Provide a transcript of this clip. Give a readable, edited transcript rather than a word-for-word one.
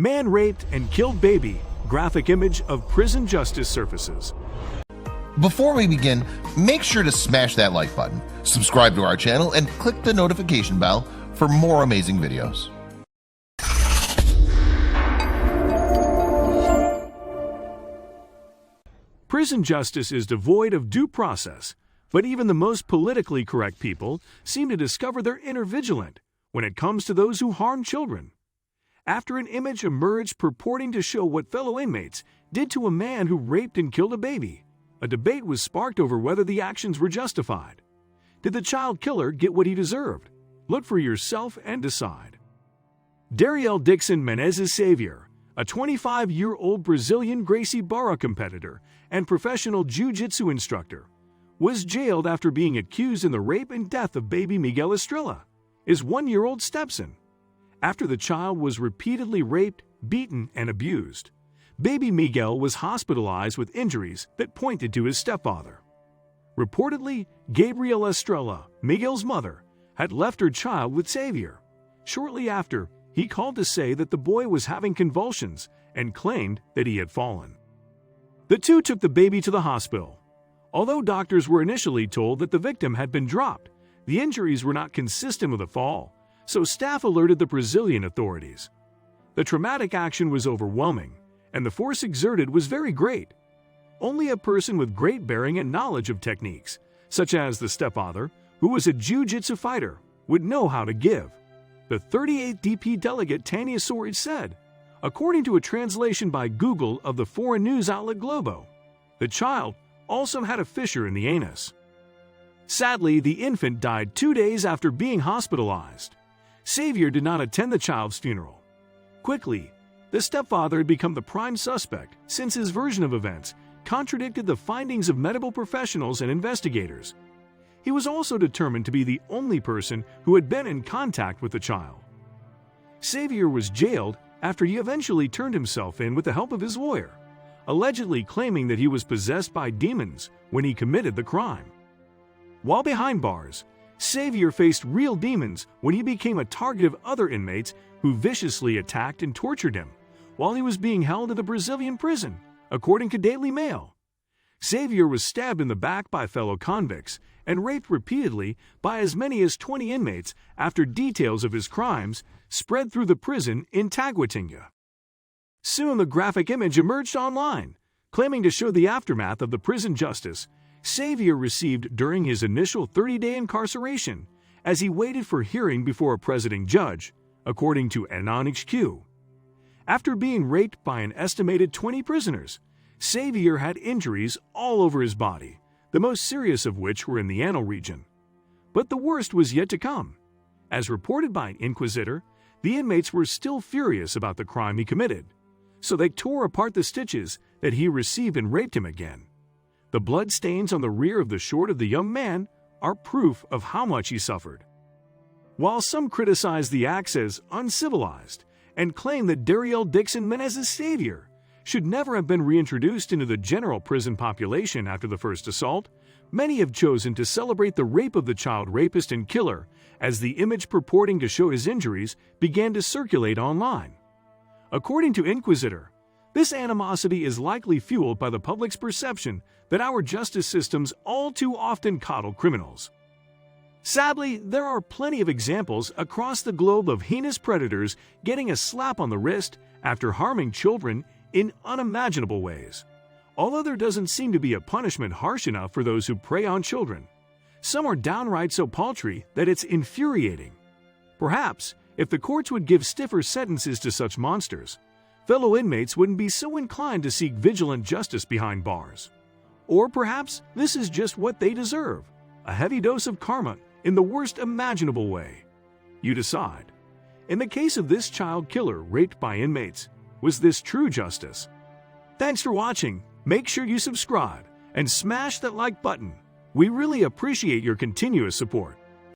Man raped and killed baby. Graphic image of prison justice surfaces. Before we begin, make sure to smash that like button, subscribe to our channel, and click the notification bell for more amazing videos. Prison justice is devoid of due process, but even the most politically correct people seem to discover their inner vigilant when it comes to those who harm children. After an image emerged purporting to show what fellow inmates did to a man who raped and killed a baby, a debate was sparked over whether the actions were justified. Did the child killer get what he deserved? Look for yourself and decide. Dariel Dixon Menezes Xavier, a 25-year-old Brazilian Gracie Barra competitor and professional jiu-jitsu instructor, was jailed after being accused in the rape and death of baby Miguel Estrella, his 1-year-old stepson. After the child was repeatedly raped, beaten, and abused, baby Miguel was hospitalized with injuries that pointed to his stepfather. Reportedly, Gabriela Estrella, Miguel's mother, had left her child with Xavier. Shortly after, he called to say that the boy was having convulsions and claimed that he had fallen. The two took the baby to the hospital. Although doctors were initially told that the victim had been dropped, the injuries were not consistent with a fall, so staff alerted the Brazilian authorities. The traumatic action was overwhelming, and the force exerted was very great. Only a person with great bearing and knowledge of techniques, such as the stepfather, who was a jiu-jitsu fighter, would know how to give. The 38th DP delegate Tania Soares said, according to a translation by Google of the foreign news outlet Globo, the child also had a fissure in the anus. Sadly, the infant died 2 days after being hospitalized. Xavier did not attend the child's funeral. Quickly, the stepfather had become the prime suspect since his version of events contradicted the findings of medical professionals and investigators. He was also determined to be the only person who had been in contact with the child. Xavier was jailed after he eventually turned himself in with the help of his lawyer, allegedly claiming that he was possessed by demons when he committed the crime. While behind bars, Xavier faced real demons when he became a target of other inmates who viciously attacked and tortured him while he was being held at the Brazilian prison, according to Daily Mail. Xavier was stabbed in the back by fellow convicts and raped repeatedly by as many as 20 inmates after details of his crimes spread through the prison in Taguatinga. Soon the graphic image emerged online, claiming to show the aftermath of the prison justice Xavier received during his initial 30-day incarceration as he waited for hearing before a presiding judge, according to ANON-HQ. After being raped by an estimated 20 prisoners, Xavier had injuries all over his body, the most serious of which were in the anal region. But the worst was yet to come. As reported by Inquisitor, the inmates were still furious about the crime he committed, so they tore apart the stitches that he received and raped him again. The blood stains on the rear of the short of the young man are proof of how much he suffered. While some criticize the acts as uncivilized and claim that Dariel Dixon Menezes Xavier should never have been reintroduced into the general prison population after the first assault, many have chosen to celebrate the rape of the child rapist and killer as the image purporting to show his injuries began to circulate online. According to Inquisitor, this animosity is likely fueled by the public's perception that our justice systems all too often coddle criminals. Sadly, there are plenty of examples across the globe of heinous predators getting a slap on the wrist after harming children in unimaginable ways. Although there doesn't seem to be a punishment harsh enough for those who prey on children, some are downright so paltry that it's infuriating. Perhaps, if the courts would give stiffer sentences to such monsters, fellow inmates wouldn't be so inclined to seek vigilant justice behind bars. Or perhaps this is just what they deserve, a heavy dose of karma in the worst imaginable way. You decide. In the case of this child killer raped by inmates, was this true justice? Thanks for watching. Make sure you subscribe and smash that like button. We really appreciate your continuous support.